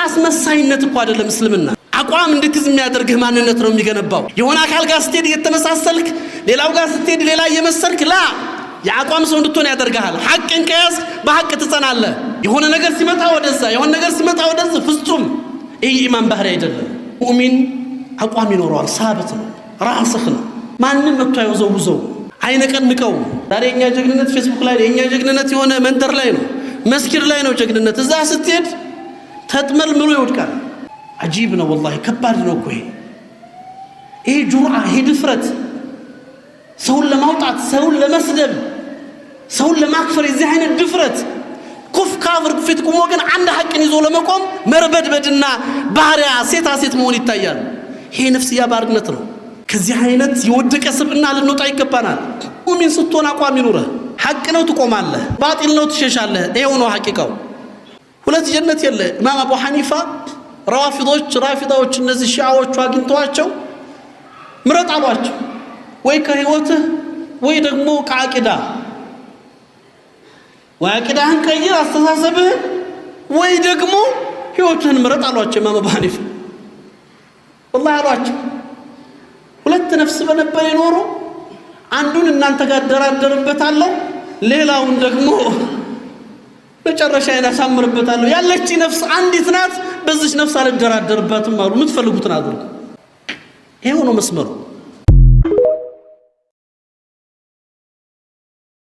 አስመሳይነት እኮ አይደለም እስልምና አቋም እንድትይዝ የሚያደርግህ ማንነት ነው የሚገነባው የሆነ አካል ጋር ስትሄድ እየተመሳሰልክ ሌላው ጋር ስትሄድ ሌላ እየመሰልክ ላ የአቋም ሰው እንድትሆን ያደርጋል ሐቅን ከያዝ በሐቅ ትጸናለህ የሆነ ነገር ሲመጣ ወደዛ የሆነ ነገር ሲመጣ ወደዛ ፍጹም ይህ ኢማን ባህሪ አይደለም ሙእሚን አቋም ይኖረዋል ሳብት ነው ራስህ ነው ማንንም መጥቶ አይወዘውዘው አይነቀንቀው ዛሬ የኛ ጀግንነት ፌስቡክ ላይ የኛ ጀግንነት የሆነ መንደር ላይ ነው መስጊድ ላይ ነው ጀግንነት እዛ ስትሄድ ተጥመልምሎ ይወድቃል عجيب ነው والله ከባድ ነው እኮ ይሄ ጁርአ ይሄ ድፍረት ሰውን ለማውጣት ሰውን ለመስደብ ሰውን ለማክፈር እዚህ አይነት ድፍረት ኩፍ ካፍር ፊት ቆሞ ግን አንድ ሐቅን ይዞ ለመቆም መርበድበድና ባህሪያ ሴት መሆን ይታያል ይሄ ነፍስያ ባርነት ነው ከዚህ አይነት የወደቀ ስብዕና ልንወጣ ይገባናል ሙእሚን ስትሆን አቋም ይኑርህ ሐቅ ነው ትቆማለህ ባጢል ነው ትሸሻለህ ይሄው ነው ሐቂቃው ሁለት ጀነት የለ ኢማም አቡ ሐኒፋ ራፊዳዎች እነዚህ ሺዓዎቹ አግኝተዋቸው ምረጥ አሏቸው ወይ ከህይወትህ ወይ ደግሞ ከአቂዳ ወአቂዳህን ቀይር አስተሳሰብህ ወይ ደግሞ ህይወትህን ምረጥ አሏቸው ኢማም አቡ ሐኒፋ والله አሏቸው ሁለት ነፍስ በነበር ይኖሩ አንዱን እናንተ ጋር ደራደርበታለሁ ሌላውን ደግሞ መጨረሻ ያሳምርበታለሁ ያለች ነፍስ አንዲት ናት በዚህ ነፍስ አልደራደርባትም አሉ ምትፈልጉትን አድርጉ ይሄው ነው መስመሩ